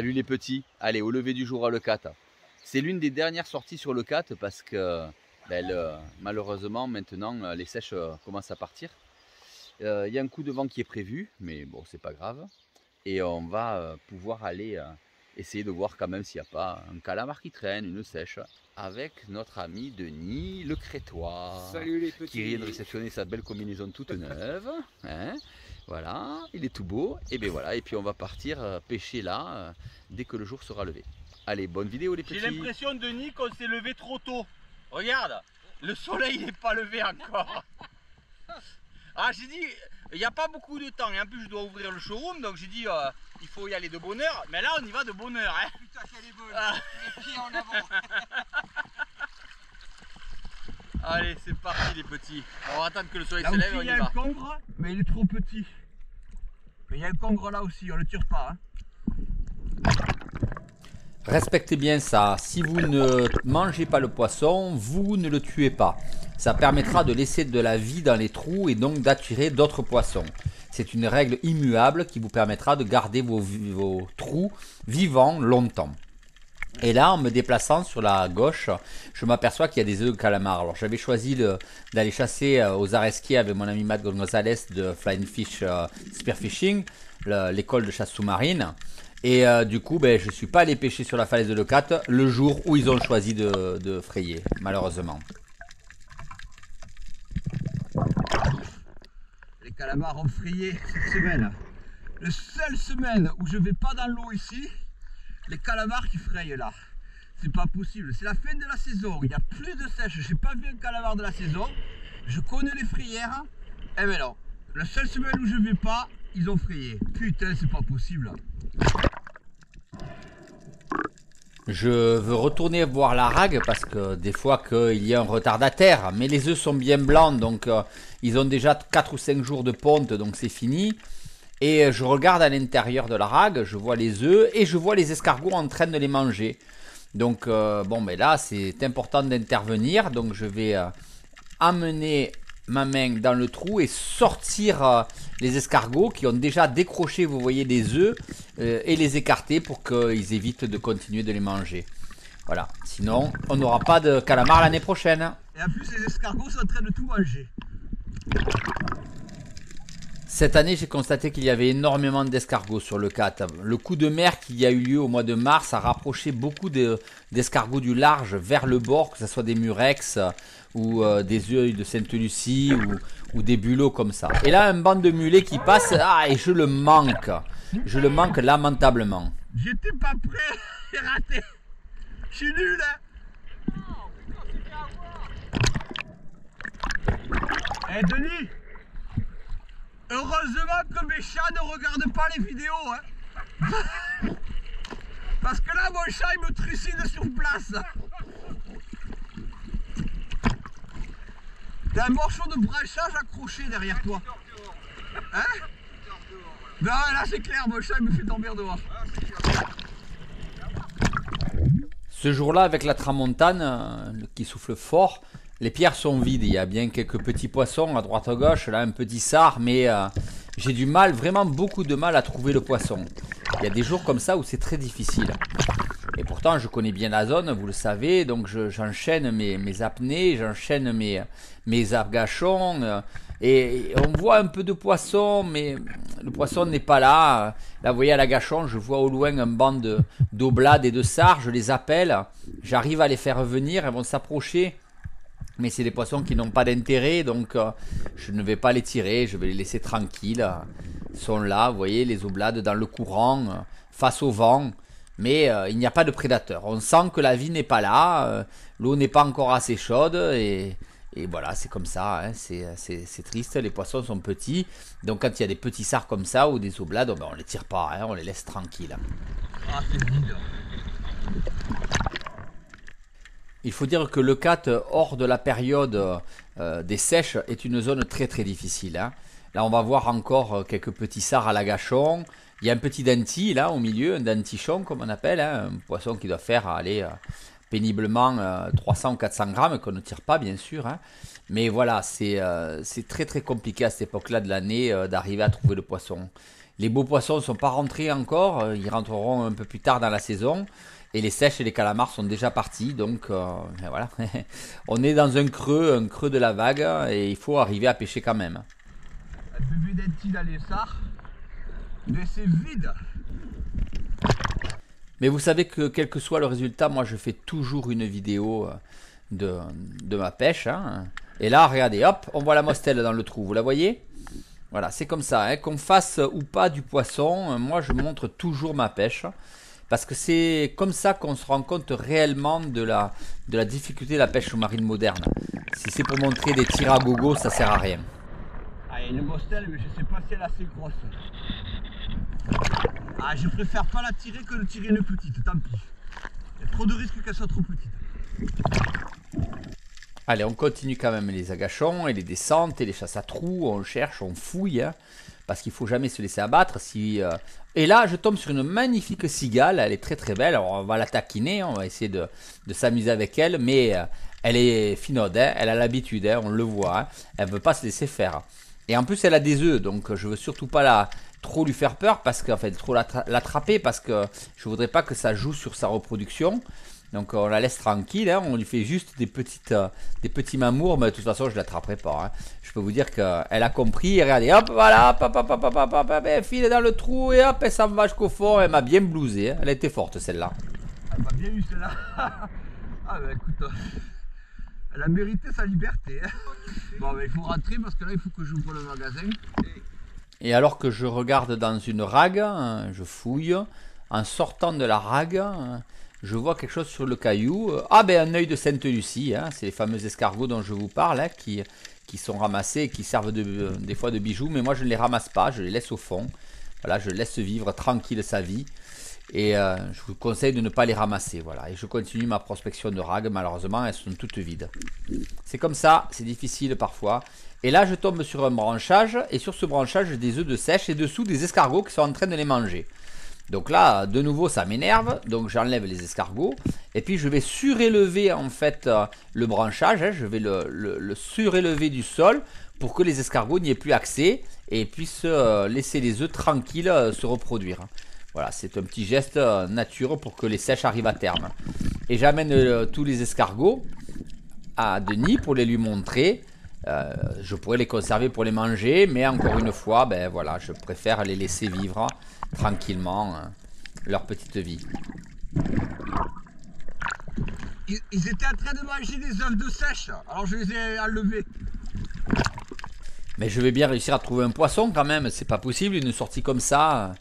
Salut les petits, allez au lever du jour à Leucate. C'est l'une des dernières sorties sur Leucate parce que malheureusement maintenant les sèches commencent à partir. Il y a un coup de vent qui est prévu, mais bon c'est pas grave. Et on va pouvoir aller essayer de voir quand même s'il n'y a pas un calamar qui traîne, une sèche, avec notre ami Denis le Crétois. Salut les petits. Qui vient de réceptionner sa belle combinaison toute neuve. Hein, voilà, il est tout beau. Et bien voilà, et puis on va partir pêcher là dès que le jour sera levé. Allez, bonne vidéo les petits. J'ai l'impression, Denis, qu'on s'est levé trop tôt. Regarde, le soleil n'est pas levé encore. Ah, j'ai dit, il n'y a pas beaucoup de temps. Et en plus, je dois ouvrir le showroom. Donc j'ai dit, il faut y aller de bonne heure. Mais là, on y va de bonne heure. Hein. Putain, qu'elle est bonne. Les pieds en avant. Allez, c'est parti les petits. On va attendre que le soleil Là se aussi, lève et on il y y a va. un congre, mais il est trop petit. Mais il y a un congre là aussi, on le tire pas. Hein. Respectez bien ça, si vous ne mangez pas le poisson, vous ne le tuez pas. Ça permettra de laisser de la vie dans les trous et donc d'attirer d'autres poissons. C'est une règle immuable qui vous permettra de garder vos trous vivants longtemps. Et là, en me déplaçant sur la gauche, je m'aperçois qu'il y a des œufs de calamar. Alors j'avais choisi d'aller chasser aux Aresquiers avec mon ami Matt Gonzalez de Flying Fish Spearfishing, l'école de chasse sous-marine. Et du coup, je ne suis pas allé pêcher sur la falaise de Leucate le jour où ils ont choisi de frayer, malheureusement. Les calamars ont frayé cette semaine. La seule semaine où je vais pas dans l'eau ici, les calamars qui frayent là. C'est pas possible, c'est la fin de la saison, il n'y a plus de sèche, j'ai pas vu un calamar de la saison. Je connais les frayères, et mais non. La seule semaine où je vais pas, ils ont frayé. Putain, c'est pas possible. Je veux retourner voir la rague parce que des fois qu'il y a un retardataire, mais les œufs sont bien blancs, donc ils ont déjà 4 ou 5 jours de ponte, donc c'est fini. Et je regarde à l'intérieur de la rague, je vois les œufs et je vois les escargots en train de les manger. Donc là c'est important d'intervenir, donc je vais amener ma main dans le trou et sortir les escargots qui ont déjà décroché, vous voyez, des œufs et les écarter pour qu'ils évitent de continuer de les manger. Voilà, sinon on n'aura pas de calamar l'année prochaine. Et en plus les escargots sont en train de tout manger. Cette année, j'ai constaté qu'il y avait énormément d'escargots sur Leucate. Le coup de mer qui a eu lieu au mois de mars a rapproché beaucoup d'escargots du large vers le bord, que ce soit des murex ou des œils de Sainte-Lucie ou des bulots comme ça. Et là, un banc de mulets qui passe, et je le manque. Je le manque lamentablement. J'étais pas prêt, j'ai raté. Je suis nul, hein. Eh Denis, heureusement que mes chats ne regardent pas les vidéos, hein. Parce que là, mon chat, il me trucide sur place. T'as un morceau de branchage accroché derrière toi. Hein? Non, là, c'est clair, mon chat, il me fait dormir dehors. Ce jour-là, avec la tramontane qui souffle fort, les pierres sont vides. Il y a bien quelques petits poissons à droite à gauche, là un petit sard, mais j'ai du mal, vraiment beaucoup de mal à trouver le poisson. Il y a des jours comme ça où c'est très difficile. Et pourtant, je connais bien la zone, vous le savez, donc j'enchaîne mes apnées, j'enchaîne mes argachons, et on voit un peu de poisson, mais le poisson n'est pas là. Là, vous voyez, à l'agachon, je vois au loin un banc d'oblades et de sards, je les appelle, j'arrive à les faire venir, elles vont s'approcher. Mais c'est des poissons qui n'ont pas d'intérêt, donc je ne vais pas les tirer, je vais les laisser tranquilles. Ils sont là, vous voyez, les oblades dans le courant, face au vent. Mais il n'y a pas de prédateurs. On sent que la vie n'est pas là, l'eau n'est pas encore assez chaude, et voilà, c'est comme ça, hein, c'est triste, les poissons sont petits. Donc quand il y a des petits sards comme ça, ou des oblades, on ne les tire pas, hein, on les laisse tranquilles. Ah, c'est vide. Il faut dire que Leucate, hors de la période des sèches, est une zone très très difficile. Hein. Là, on va voir encore quelques petits sards à l'agachon. Il y a un petit denti là au milieu, un dentichon comme on appelle, hein, un poisson qui doit faire aller péniblement 300 ou 400 grammes, qu'on ne tire pas bien sûr. Hein. Mais voilà, c'est très très compliqué à cette époque-là de l'année d'arriver à trouver le poisson. Les beaux poissons ne sont pas rentrés encore, ils rentreront un peu plus tard dans la saison. Et les sèches et les calamars sont déjà partis, donc ben voilà. On est dans un creux de la vague, et il faut arriver à pêcher quand même. Un bébé d'enti dans les sards, mais c'est vide. Mais vous savez que quel que soit le résultat, moi je fais toujours une vidéo de ma pêche. Hein. Et là, regardez, hop, on voit la mostelle dans le trou, vous la voyez? Voilà, c'est comme ça, hein, qu'on fasse ou pas du poisson, moi je montre toujours ma pêche. Parce que c'est comme ça qu'on se rend compte réellement de la difficulté de la pêche sous-marine moderne. Si c'est pour montrer des tirs à gogo, ça sert à rien. Ah, il y a une mostelle, mais je sais pas si elle est assez grosse. Ah, je préfère pas la tirer que de tirer une petite, tant pis. Il y a trop de risques qu'elle soit trop petite. Allez, on continue quand même les agachons et les descentes et les chasses à trous. On cherche, on fouille, hein, parce qu'il ne faut jamais se laisser abattre. Et là, je tombe sur une magnifique cigale. Elle est très très belle. Alors, on va la taquiner, on va essayer de s'amuser avec elle. Mais elle est finaude, hein, elle a l'habitude, hein, on le voit. Hein, elle ne veut pas se laisser faire. Et en plus, elle a des œufs, donc je ne veux surtout pas trop lui faire peur, parce qu'en fait, trop l'attraper, parce que je ne voudrais pas que ça joue sur sa reproduction. Donc on la laisse tranquille, hein, on lui fait juste des petits mamours, mais de toute façon je ne l'attraperai pas. Hein. Je peux vous dire qu'elle a compris, regardez, hop, voilà, hop, elle file dans le trou et hop, elle s'en va jusqu'au fond, elle m'a bien blousé, hein. Elle était forte celle-là. Elle m'a bien eu celle-là. Ah bah écoute, elle a mérité sa liberté. Hein. Bon bah il faut rentrer parce que là il faut que j'ouvre le magasin. Et alors que je regarde dans une rague, hein, je fouille, en sortant de la rague, hein, je vois quelque chose sur le caillou. Ah ben un œil de Sainte-Lucie, hein, c'est les fameux escargots dont je vous parle, hein, qui sont ramassés et qui servent des fois de bijoux, mais moi je ne les ramasse pas, je les laisse au fond. Voilà, je laisse vivre tranquille sa vie. Et je vous conseille de ne pas les ramasser. Voilà. Et je continue ma prospection de ragues, malheureusement elles sont toutes vides. C'est comme ça, c'est difficile parfois. Et là je tombe sur un branchage, et sur ce branchage j'ai des œufs de sèche et dessous des escargots qui sont en train de les manger. Donc là, de nouveau, ça m'énerve. Donc j'enlève les escargots. Et puis je vais surélever en fait le branchage. Hein, je vais le surélever du sol pour que les escargots n'y aient plus accès et puissent laisser les œufs tranquilles se reproduire. Voilà, c'est un petit geste nature pour que les sèches arrivent à terme. Et j'amène tous les escargots à Denis pour les lui montrer. Je pourrais les conserver pour les manger, mais encore une fois, ben voilà, je préfère les laisser vivre tranquillement leur petite vie. Ils étaient en train de manger des œufs de sèche, alors je les ai enlevés. Mais je vais bien réussir à trouver un poisson quand même, c'est pas possible une sortie comme ça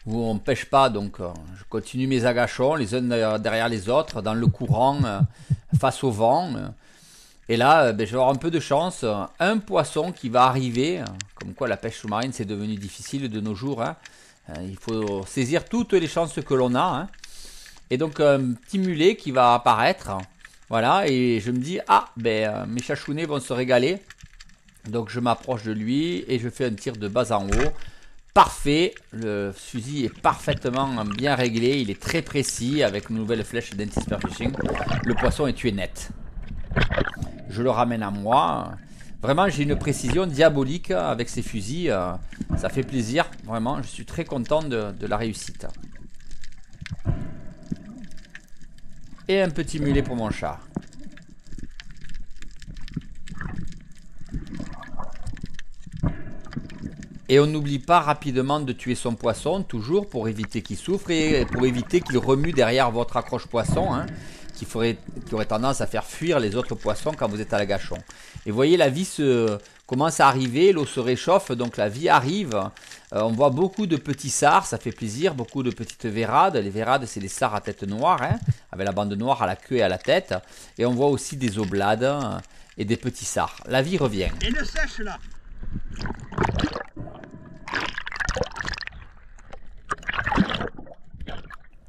où on pêche pas, donc je continue mes agachons les uns derrière les autres dans le courant face au vent. Et là, ben, je vais avoir un peu de chance, un poisson qui va arriver, comme quoi la pêche sous-marine c'est devenu difficile de nos jours. Hein. Il faut saisir toutes les chances que l'on a. Hein. Et donc un petit mulet qui va apparaître. Voilà, et je me dis, ah, ben, mes chachounets vont se régaler. Donc je m'approche de lui et je fais un tir de bas en haut. Parfait, le fusil est parfaitement bien réglé. Il est très précis avec une nouvelle flèche d'Anti Spearfishing. Le poisson est tué net. Je le ramène à moi. Vraiment, j'ai une précision diabolique avec ces fusils. Ça fait plaisir, vraiment. Je suis très content de la réussite. Et un petit mulet pour mon chat. Et on n'oublie pas rapidement de tuer son poisson, toujours pour éviter qu'il souffre et pour éviter qu'il remue derrière votre accroche poisson, hein, qui aurait tendance à faire fuir les autres poissons quand vous êtes à l'agachon. Et vous voyez, la vie commence à arriver, l'eau se réchauffe, donc la vie arrive. On voit beaucoup de petits sards, ça fait plaisir, beaucoup de petites vérades. Les vérades, c'est des sards à tête noire, hein, avec la bande noire à la queue et à la tête. Et on voit aussi des oblades et des petits sards. La vie revient. Et le sèche là.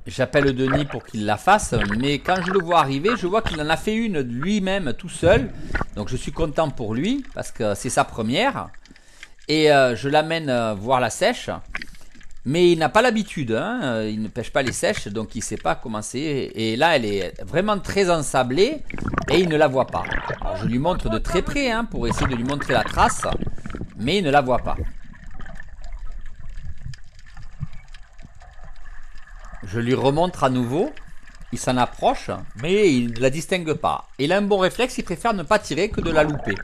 J'appelle Denis pour qu'il la fasse, mais quand je le vois arriver, je vois qu'il en a fait une lui-même tout seul. Donc je suis content pour lui, parce que c'est sa première. Et je l'amène voir la sèche. Mais il n'a pas l'habitude, hein. Il ne pêche pas les sèches, donc il ne sait pas comment c'est. Et là, elle est vraiment très ensablée et il ne la voit pas. Alors, je lui montre de très près, hein, pour essayer de lui montrer la trace, mais il ne la voit pas. Je lui remontre à nouveau. Il s'en approche, mais il ne la distingue pas. Il a un bon réflexe, il préfère ne pas tirer que de la louper.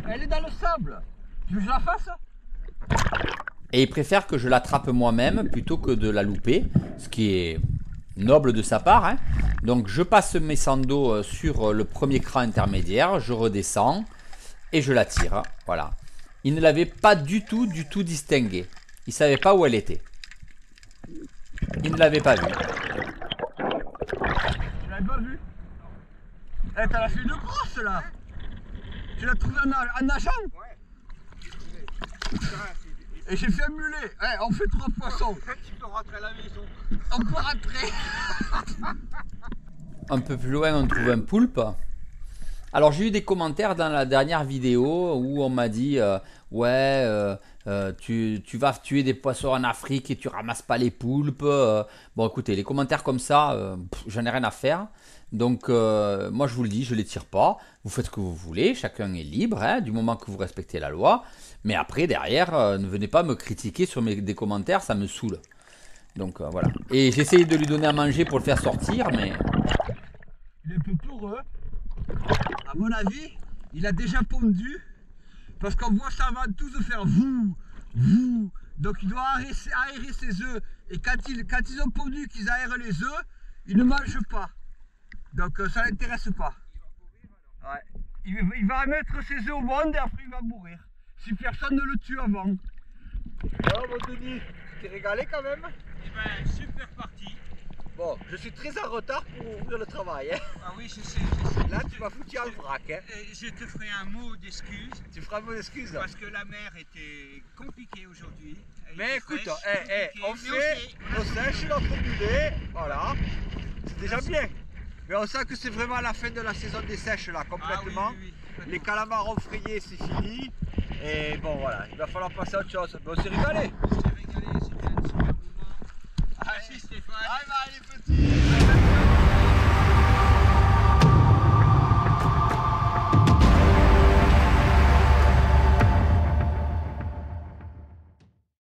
Elle est dans le sable. Tu veux que je la fasse? Et il préfère que je l'attrape moi-même plutôt que de la louper, ce qui est noble de sa part, hein. Donc je passe mes sandos sur le premier cran intermédiaire, je redescends et je la tire. Voilà. Il ne l'avait pas du tout distinguée. Il ne savait pas où elle était. Il ne l'avait pas vue. Tu l'avais pas vue? Eh, t'en as fait une grosse là. Tu l'as trouvée en nageant? Et j'ai fait un mulet. Eh, on fait 3 poissons. Tu peux rentrer à la maison. On peut rentrer. Un peu plus loin, on trouve un poulpe. Alors j'ai eu des commentaires dans la dernière vidéo où on m'a dit ouais, tu vas tuer des poissons en Afrique et tu ramasses pas les poulpes. Bon écoutez, les commentaires comme ça, j'en ai rien à faire. Donc moi je vous le dis, je les tire pas. Vous faites ce que vous voulez, chacun est libre, hein, du moment que vous respectez la loi. Mais après derrière, ne venez pas me critiquer sur des commentaires, ça me saoule. Donc voilà. Et j'ai essayé de lui donner à manger pour le faire sortir, mais... Il est un peu peureux. À mon avis, il a déjà pondu. Parce qu'on voit ça avant tous de faire vous. Donc il doit aérer ses œufs. Et quand ils ont pondu, qu'ils aèrent les œufs, ils ne mangent pas. Donc ça ne l'intéresse pas. Ouais. Il va mettre ses œufs au monde et après il va mourir. Si personne ne le tue avant. Alors mon Denis, tu t'es régalé quand même? Eh ben, super parti. Bon, je suis très en retard pour ouvrir le travail. Hein. Ah oui, je sais. Là, tu m'as foutu en vrac. Hein. Je te ferai un mot d'excuse Tu feras mon excuse. parce que la mer était compliquée aujourd'hui. Elle Mais était écoute, fraîche, on compliquée, fait, mais on sèche notre mulet, voilà. C'est déjà bien. Mais on sent que c'est vraiment la fin de la saison des sèches là, Ah oui, complètement. oui, oui. Les calamars frayés, c'est fini. Et bon, voilà, il va falloir passer à autre chose. Mais on s'est régalé. On s'est régalé, c'était un super moment. Merci Stéphane. Bye bye les petits.